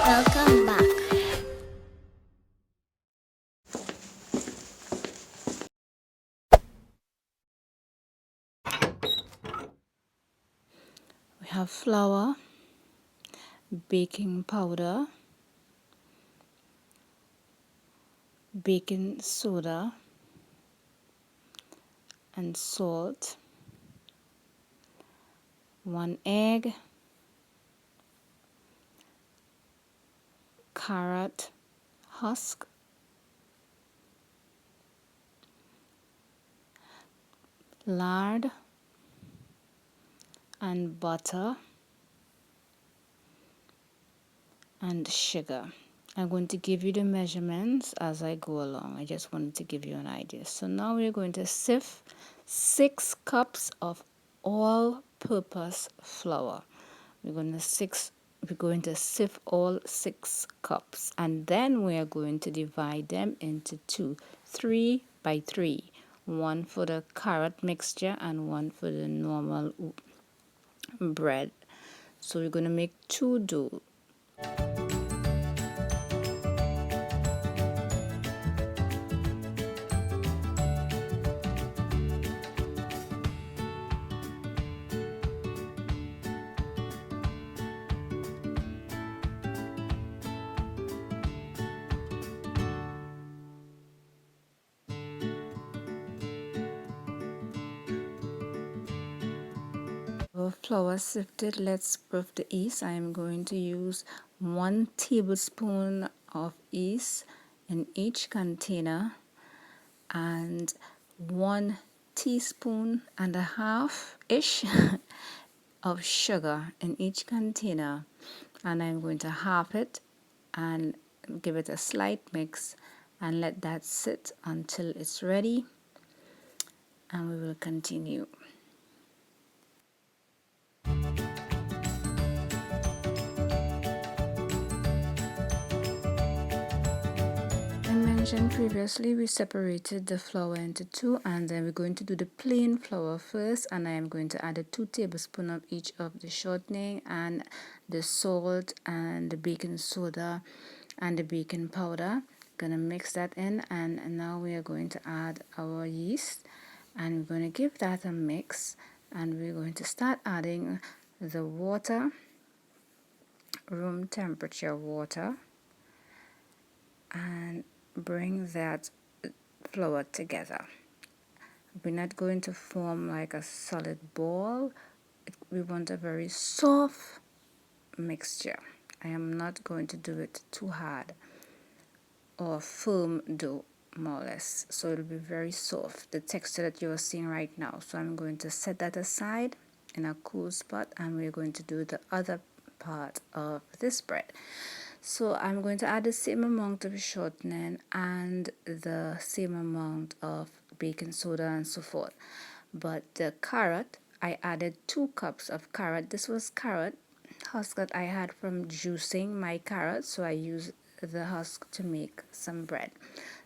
Welcome back. We have flour, baking powder, baking soda, and salt, 1 egg, carrot husk, lard, and butter, and sugar. I'm going to give you the measurements as I go along. I just wanted to give you an idea. So now we're going to sift 6 cups of all-purpose flour. We're going to sift all 6 cups, and then we are going to divide them into 2, 3 by 3. 1 for the carrot mixture and 1 for the normal bread. So we're going to make 2 dough. Flour sifted, let's proof the yeast. I am going to use 1 tablespoon of yeast in each container and 1 teaspoon and a half ish of sugar in each container, and I'm going to half it and give it a slight mix and let that sit until it's ready, and we will continue. Mentioned previously, we separated the flour into 2, and then we're going to do the plain flour first, and I am going to add 2 tablespoons of each of the shortening and the salt and the baking soda and the baking powder. Gonna mix that in, and now we are going to add our yeast, and we're going to give that a mix, and we're going to start adding the water, room temperature water, and bring that flour together. We're not going to form like a solid ball. We want a very soft mixture. I am not going to do it too hard or firm dough, more or less. So it'll be very soft, the texture that you are seeing right now. So I'm going to set that aside in a cool spot, and we're going to do the other part of this bread. So I'm going to add the same amount of shortening and the same amount of baking soda and so forth. But the carrot, I added 2 cups of carrot. This was carrot husk that I had from juicing my carrot, so I used the husk to make some bread.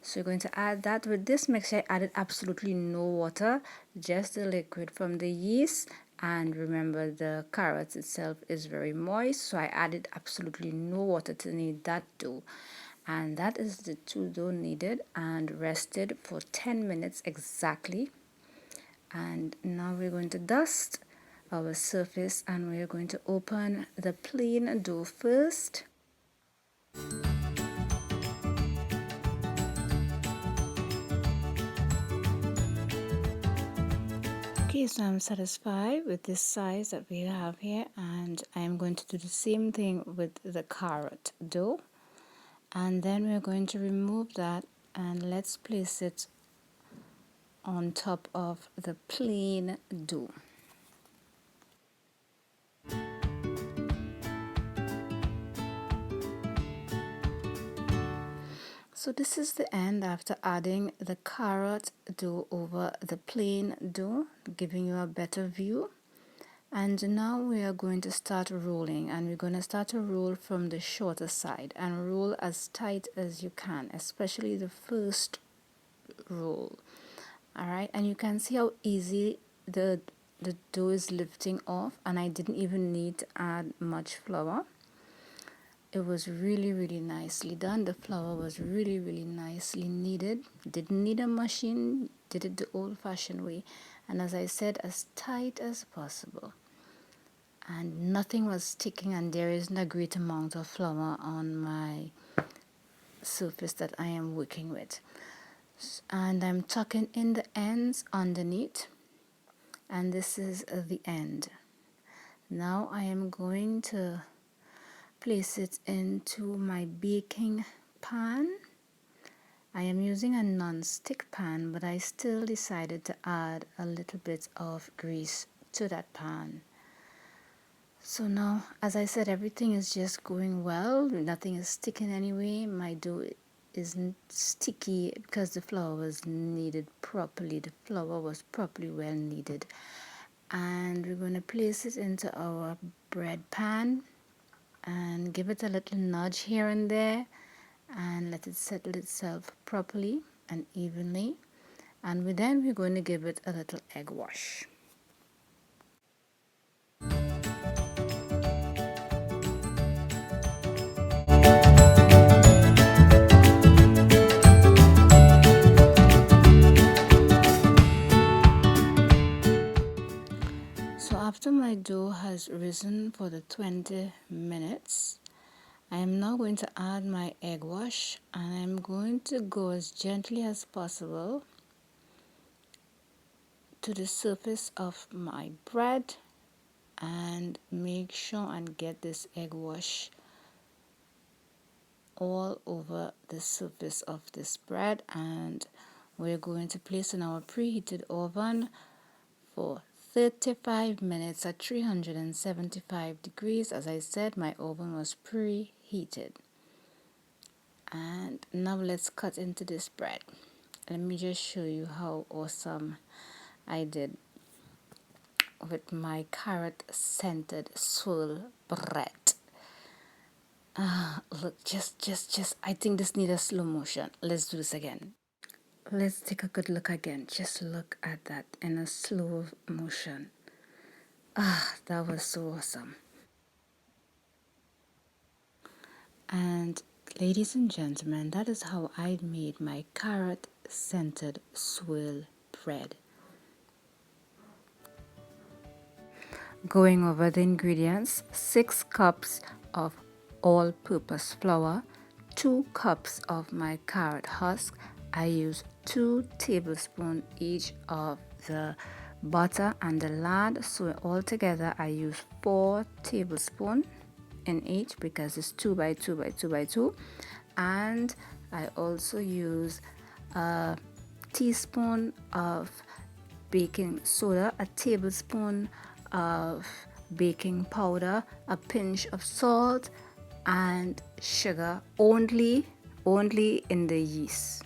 So you're going to add that. With this mixture, I added absolutely no water, just the liquid from the yeast. And remember, the carrot itself is very moist, so I added absolutely no water to knead that dough. And that is the 2 dough kneaded and rested for 10 minutes exactly. And now we're going to dust our surface, and we're going to open the plain dough first. Okay, so I'm satisfied with this size that we have here, and I'm going to do the same thing with the carrot dough. And then we're going to remove that, and let's place it on top of the plain dough. So this is the end after adding the carrot dough over the plain dough, giving you a better view. And now we are going to start rolling, and we're going to start to roll from the shorter side and roll as tight as you can, especially the first roll. All right, and you can see how easy the dough is lifting off, and I didn't even need to add much flour. It was really nicely done. The flour was really nicely kneaded. Didn't need a machine, did it the old-fashioned way, and as I said, as tight as possible. And nothing was sticking, and there isn't a great amount of flour on my surface that I am working with. And I'm tucking in the ends underneath, and this is the end. Now I am going to place it into my baking pan. I am using a non-stick pan, but I still decided to add a little bit of grease to that pan. So now, as I said, everything is just going well. Nothing is sticking anyway. My dough isn't sticky because the flour was kneaded properly. The flour was properly well kneaded. And we're going to place it into our bread pan and give it a little nudge here and there and let it settle itself properly and evenly. And then we're going to give it a little egg wash. So after my dough has risen for the 20 minutes, I am now going to add my egg wash, and I'm going to go as gently as possible to the surface of my bread and make sure and get this egg wash all over the surface of this bread. And we're going to place in our preheated oven for 35 minutes at 375 degrees. As I said, my oven was preheated. And now let's cut into this bread. Let me just show you how awesome I did with my carrot scented swirl bread. Look, just, I think this needs a slow motion. Let's do this again. Let's take a good look again. Just look at that in a slow motion. That was so awesome. And ladies and gentlemen, that is how I made my carrot scented swirl bread. Going over the ingredients: 6 cups of all-purpose flour, 2 cups of my carrot husk. I use 2 tablespoons each of the butter and the lard, so altogether I use 4 tablespoons in each because it's 2 by 2 by 2 by 2. And I also use a teaspoon of baking soda, a tablespoon of baking powder, a pinch of salt, and sugar only in the yeast.